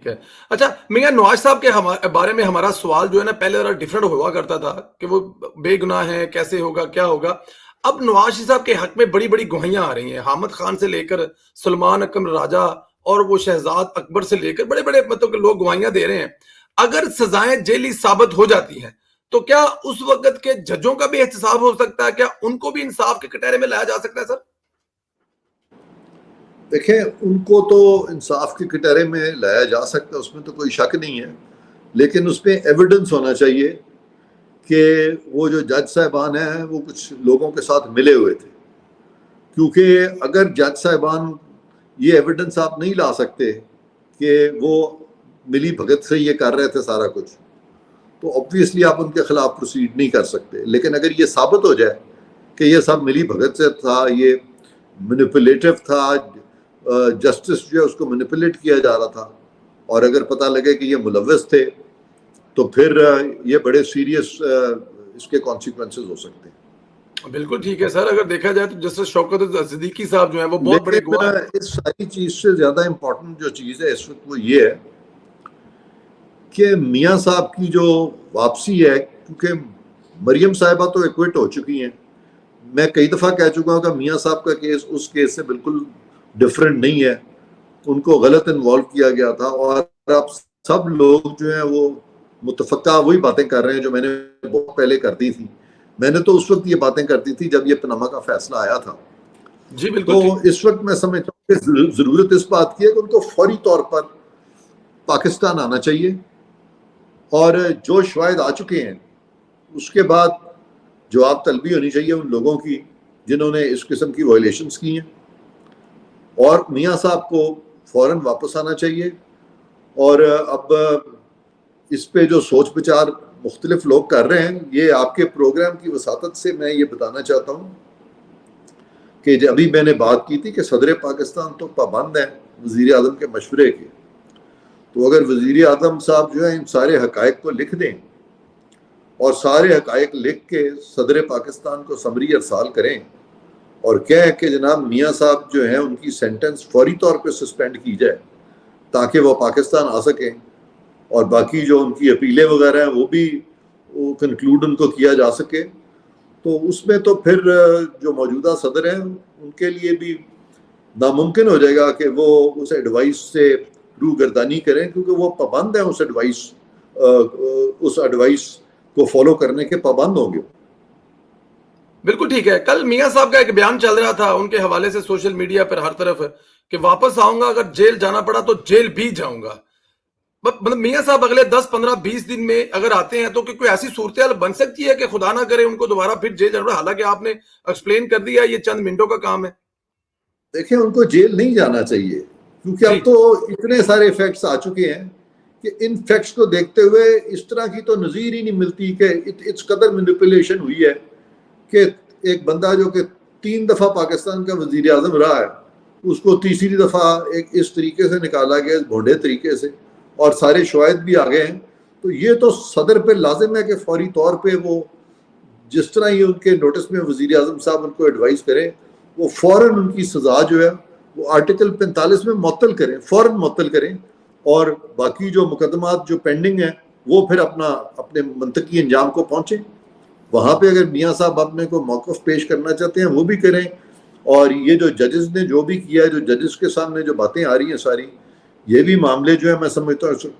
ہے۔ اچھا میاں نواز صاحب کے بارے میں ہمارا سوال جو ہے نا پہلے ذرا ڈفرنٹ ہوا کرتا تھا کہ وہ بے گناہ ہیں، کیسے ہوگا، کیا ہوگا۔ اب نواز شریف صاحب کے حق میں بڑی بڑی گواہیاں آ رہی ہیں، حامد خان سے لے کر سلمان اکرم راجہ اور وہ شہزاد اکبر سے لے کر بڑے بڑے مطلب کہ لوگ گواہیاں دے رہے ہیں۔ اگر سزائیں جیلی ثابت ہو جاتی ہیں تو کیا اس وقت کے ججوں کا بھی احتساب ہو سکتا ہے؟ کیا ان کو بھی انصاف کے کٹہرے میں لایا جا سکتا ہے سر؟ دیکھیں ان کو تو انصاف کے کٹہرے میں لایا جا سکتا ہے، اس میں تو کوئی شک نہیں ہے، لیکن اس پہ ایویڈنس ہونا چاہیے کہ وہ جو جج صاحبان ہیں وہ کچھ لوگوں کے ساتھ ملے ہوئے تھے، کیونکہ اگر جج صاحبان یہ ایویڈنس آپ نہیں لا سکتے کہ وہ ملی بھگت سے یہ کر رہے تھے سارا کچھ، تو obviously آپ ان کے خلاف پروسیڈ نہیں کر سکتے۔ لیکن اگر یہ ثابت ہو جائے کہ یہ سب ملی بھگت سے تھا، یہ مینیپولیٹو تھا، جسٹس جو ہے اس کو مینیپولیٹ کیا جا رہا تھا، اور اگر پتہ لگے کہ یہ ملوث تھے تو پھر یہ بڑے سیریس اس کے کانسیکوینسز ہو سکتے ہیں۔ بالکل ٹھیک ہے سر، اگر دیکھا جائے تو جسٹس شوکت صدیقی صاحب جو ہیں وہ بہت بڑے لیکن گواہ۔ اس ساری چیز سے زیادہ امپورٹنٹ جو چیز ہے اس وقت وہ یہ ہے کہ میاں صاحب کی جو واپسی ہے، کیونکہ مریم صاحبہ تو ایکوٹ ہو چکی ہیں، میں کئی دفعہ کہہ چکا ہوں کہ میاں صاحب کا کیس اس کیس سے بالکل ڈفرینٹ نہیں ہے، ان کو غلط انوالو کیا گیا تھا، اور اب سب لوگ جو ہیں وہ متفقہ وہی باتیں کر رہے ہیں جو میں نے بہت پہلے کر دی تھی۔ میں نے تو اس وقت یہ باتیں کرتی تھی جب یہ پناما کا فیصلہ آیا تھا۔ جی بالکل تو ٹھیک۔ اس وقت میں سمجھتا ہوں کہ ضرورت اس بات کی ہے کہ ان کو فوری طور پر پاکستان آنا چاہیے، اور جو شواہد آ چکے ہیں اس کے بعد جواب طلبی ہونی چاہیے ان لوگوں کی جنہوں نے اس قسم کی وائلیشنز کی ہیں، اور میاں صاحب کو فوراً واپس آنا چاہیے۔ اور اب اس پہ جو سوچ بچار مختلف لوگ کر رہے ہیں، یہ آپ کے پروگرام کی وساطت سے میں یہ بتانا چاہتا ہوں کہ ابھی میں نے بات کی تھی کہ صدر پاکستان تو پابند ہیں وزیر اعظم کے مشورے کے، تو اگر وزیر اعظم صاحب جو ہے ان سارے حقائق کو لکھ دیں اور سارے حقائق لکھ کے صدر پاکستان کو سمری ارسال کریں اور کہیں کہ جناب میاں صاحب جو ہیں ان کی سینٹنس فوری طور پہ سسپینڈ کی جائے تاکہ وہ پاکستان آ سکیں، اور باقی جو ان کی اپیلیں وغیرہ ہیں وہ بھی کنکلوڈ ان کو کیا جا سکے، تو اس میں تو پھر جو موجودہ صدر ہیں ان کے لیے بھی ناممکن ہو جائے گا کہ وہ اس ایڈوائس سے روگردانی کریں، کیونکہ وہ پابند ہیں اس ایڈوائس کو فالو کرنے کے پابند ہوں گے۔ بالکل ٹھیک ہے۔ کل میاں صاحب کا ایک بیان چل رہا تھا ان کے حوالے سے سوشل میڈیا پر ہر طرف کہ واپس آؤں گا، اگر جیل جانا پڑا تو جیل بھی جاؤں گا۔ مطلب میاں صاحب اگلے 10-15-20 دن میں اگر آتے ہیں تو کوئی ایسی صورتحال بن سکتی ہے کہ خدا نہ کرے ان کو دوبارہ پھر جیل جانا پڑے؟ حالانکہ آپ نے ایکسپلین کر دیا یہ چند منٹوں کا کام ہے۔ دیکھیں ان کو جیل نہیں جانا چاہیے، کیونکہ اب تو اتنے سارے فیکٹس آ چکے ہیں کہ ان فیکٹس کو دیکھتے ہوئے اس طرح کی تو نظیر ہی نہیں ملتی کہ اس قدر مینیپولیشن ہوئی ہے کہ ایک بندہ جو کہ 3 دفعہ پاکستان کا وزیر اعظم رہا ہے اس کو تیسری دفعہ ایک اس طریقے سے نکالا گیا، اس بھونڈے طریقے سے، اور سارے شواہد بھی آ گئے ہیں۔ تو یہ تو صدر پہ لازم ہے کہ فوری طور پہ وہ جس طرح ہی ان کے نوٹس میں وزیر اعظم صاحب ان کو ایڈوائز کریں، وہ فوراً ان کی سزا جو ہے وہ آرٹیکل 45 میں معطل کریں، فوراً معطل کریں، اور باقی جو مقدمات جو پینڈنگ ہیں وہ پھر اپنے منطقی انجام کو پہنچیں۔ وہاں پہ اگر میاں صاحب اپنے کو موقف پیش کرنا چاہتے ہیں وہ بھی کریں، اور یہ جو ججز نے جو بھی کیا ہے، جو ججز کے سامنے جو باتیں آ رہی ہیں ساری، یہ بھی معاملے جو ہے میں سمجھتا ہوں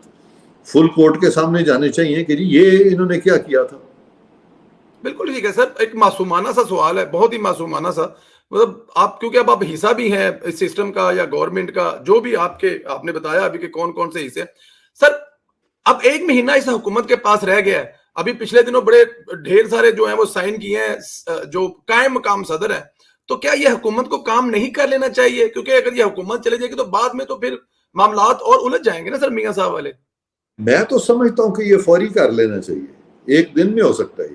فل کورٹ کے سامنے جانے چاہیے کہ جی یہ انہوں نے کیا کیا تھا۔ بالکل ٹھیک ہے سر، ایک معصومانہ سا سوال ہے، بہت ہی معصومانہ سا، مطلب آپ کیونکہ اب آپ حصہ بھی ہیں اس سسٹم کا یا گورنمنٹ کا، جو بھی آپ نے بتایا ابھی کہ کون کون سے حصے سر، اب 1 مہینہ اس حکومت کے پاس رہ گیا ہے۔ ابھی پچھلے دنوں بڑے ڈھیر سارے جو ہیں وہ سائن کیے ہیں جو قائم مقام صدر ہیں، تو کیا یہ حکومت کو کام نہیں کر لینا چاہیے؟ کیونکہ اگر یہ حکومت چلے جائے گی تو بعد میں تو پھر معاملات اور الجھ جائیں گے نا سر میاں صاحب والے۔ میں تو سمجھتا ہوں کہ یہ فوری کر لینا چاہیے، 1 دن میں ہو سکتا ہے یہ،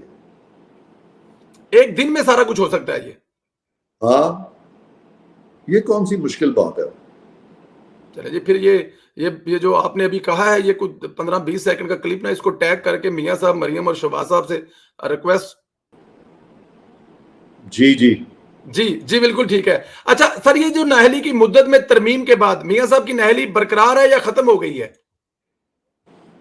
1 دن میں سارا کچھ ہو سکتا ہے یہ؟ ہاں، یہ کون سی مشکل بات ہے۔ چلے جی، پھر یہ جو آپ نے ابھی کہا ہے یہ کچھ 15-20 سیکنڈ کا کلپ نا، اس کو ٹیگ کر کے میاں صاحب، مریم اور شہباز صاحب سے ریکویسٹ۔ جی بالکل ٹھیک ہے۔ اچھا سر، یہ جو نااہلی کی مدت میں ترمیم کے بعد میاں صاحب کی نااہلی برقرار ہے یا ختم ہو گئی ہے؟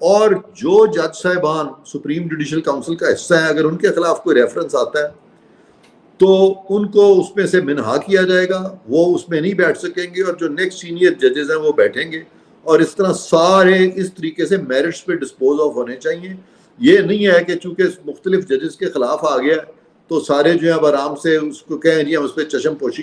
اور جو جج صاحبان سپریم جوڈیشل کاؤنسل کا حصہ ہیں اگر ان کے خلاف کوئی ریفرنس آتا ہے تو ان کو اس میں سے منہا کیا جائے گا، وہ اس میں نہیں بیٹھ سکیں گے، اور جو نیکسٹ سینئر ججز ہیں وہ بیٹھیں گے، اور اس طرح سارے اس طریقے سے میرٹس پہ ڈسپوز آف ہونے چاہیے۔ یہ نہیں ہے کہ چونکہ مختلف ججز کے خلاف آ گیا تو سارے جو ہے اب آرام سے اس کو کہیں جی ہم اس پہ چشم پوشی